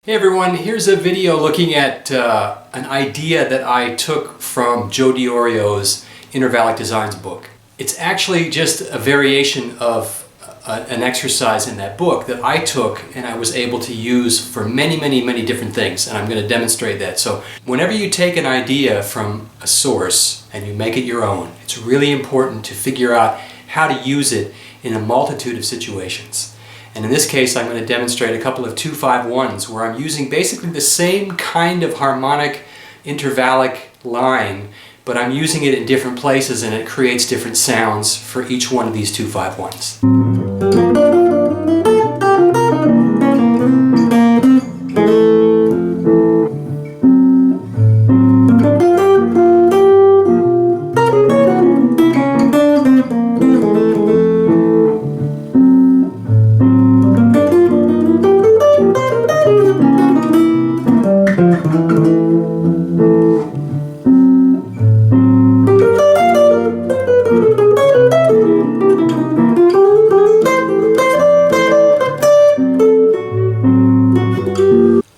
Hey everyone, here's a video looking at an idea that I took from Joe Diorio's Intervallic Designs book. It's actually just a variation of an exercise in that book that I took and I was able to use for many different things, and I'm going to demonstrate that. So whenever you take an idea from a source and you make it your own, it's really important to figure out how to use it in a multitude of situations. And in this case, I'm going to demonstrate a couple of 2-5-1s where I'm using basically the same kind of harmonic intervallic line, but I'm using it in different places and it creates different sounds for each one of these 2-5-1s.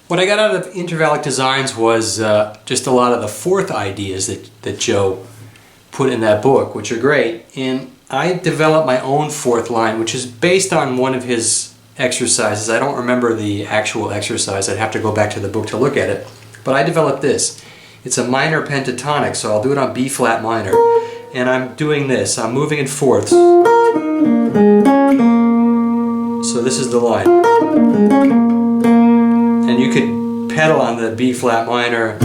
What I got out of Intervallic Designs was just a lot of the fourth ideas that Joe put in that book, which are great. And I developed my own fourth line, which is based on one of his exercises. I don't remember the actual exercise. I'd have to go back to the book to look at it. But I developed this. It's a minor pentatonic, so I'll do it on B flat minor. And I'm doing this. I'm moving in fourths. So this is the line. And you could pedal on the B flat minor.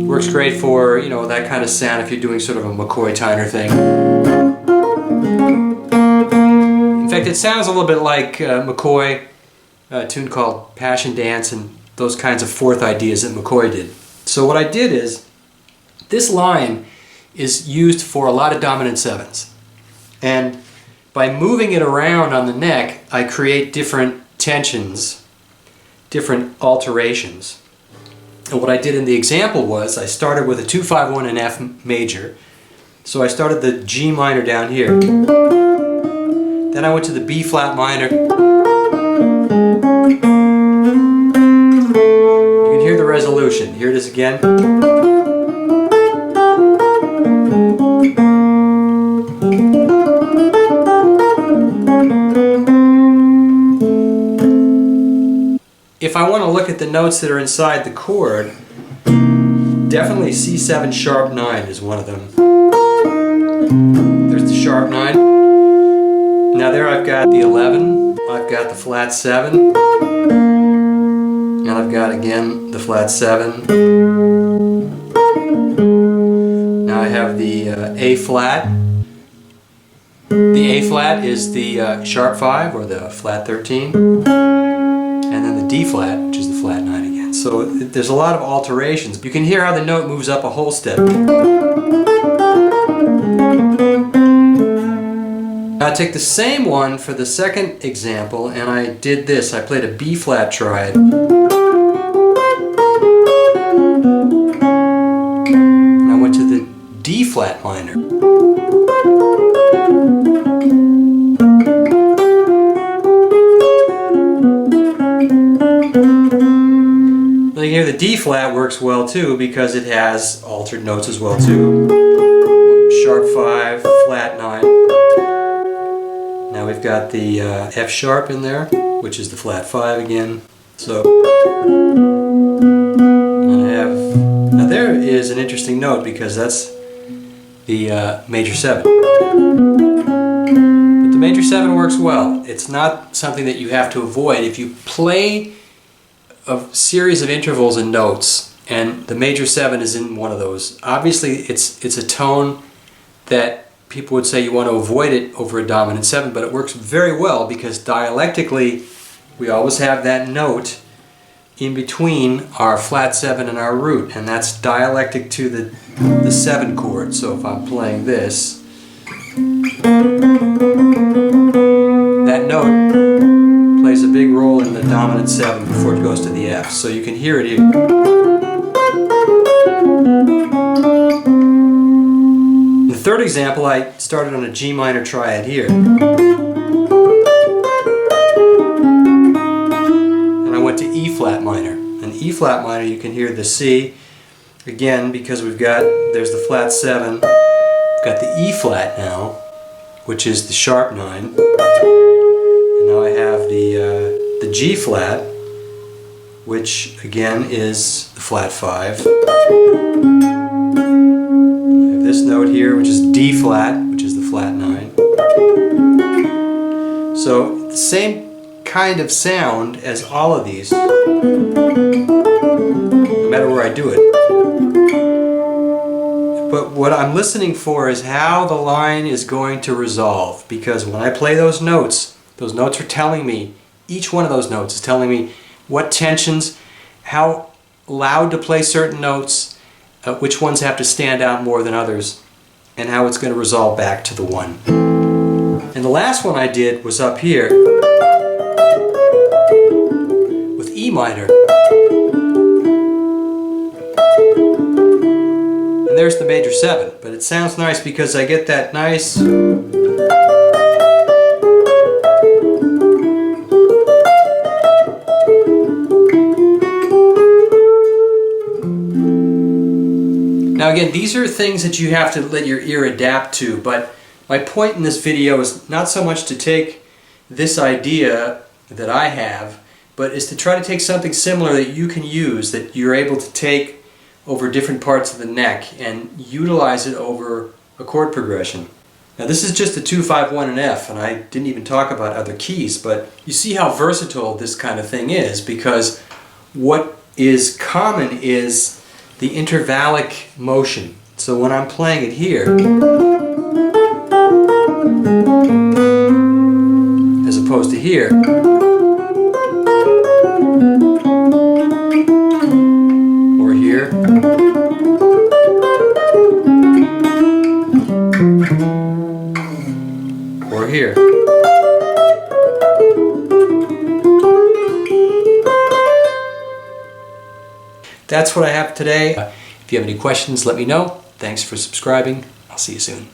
Works great for, you know, that kind of sound if you're doing sort of a McCoy-Tyner thing. In fact, it sounds a little bit like McCoy, a tune called Passion Dance, and those kinds of fourth ideas that McCoy did. So what I did is, this line is used for a lot of dominant sevens. And by moving it around on the neck, I create different tensions, different alterations. And what I did in the example was, I started with a 2-5-1 in F major. So I started the G minor down here. Then I went to the B flat minor. You can hear the resolution. Here it is again. If I want to look at the notes that are inside the chord, definitely C7 sharp 9 is one of them. There's the sharp 9. Now there I've got the 11, I've got the flat 7, and I've got again the flat 7. Now I have the A flat. The A flat is the sharp 5 or the flat 13. And then the D flat, which is the flat 9 again. So there's a lot of alterations. You can hear how the note moves up a whole step. Now I take the same one for the second example and I did this. I played a B flat triad. And I went to the D flat minor. You hear the D flat works well too because it has altered notes as well too. Sharp 5, flat 9. Now we've got the F sharp in there, which is the flat 5 again. So I have, now there is an interesting note because that's the major 7. But the major 7 works well. It's not something that you have to avoid. If you play a series of intervals and notes, and the major 7 is in one of those. Obviously, it's a tone that people would say you want to avoid it over a dominant 7, but it works very well because dialectically, we always have that note in between our flat 7 and our root, and that's dialectic to the 7 chord. So if I'm playing this, that note plays a big role in the dominant 7 before it goes to the F. So you can hear it here. In the third example, I started on a G minor triad here. flat minor. An E flat minor, you can hear the C. Again, because there's the flat 7, we've got the E flat now, which is the sharp 9. And now I have the G flat, which again is the flat 5. I have this note here, which is D flat, which is the flat 9. So the same kind of sound as all of these, no matter where I do it. But what I'm listening for is how the line is going to resolve, because when I play those notes are telling me, each one of those notes is telling me what tensions, how loud to play certain notes, which ones have to stand out more than others, and how it's going to resolve back to the 1. And the last one I did was up here with E minor. And there's the major 7, but it sounds nice because I get that nice Now again, these are things that you have to let your ear adapt to, but my point in this video is not so much to take this idea that I have, but is to try to take something similar that you can use, that you're able to take over different parts of the neck and utilize it over a chord progression. Now this is just a 2, 5, 1, and F, and I didn't even talk about other keys, but you see how versatile this kind of thing is, because what is common is the intervallic motion. So when I'm playing it here, as opposed to here, or here, or here. That's what I have today. If you have any questions, let me know. Thanks for subscribing. I'll see you soon.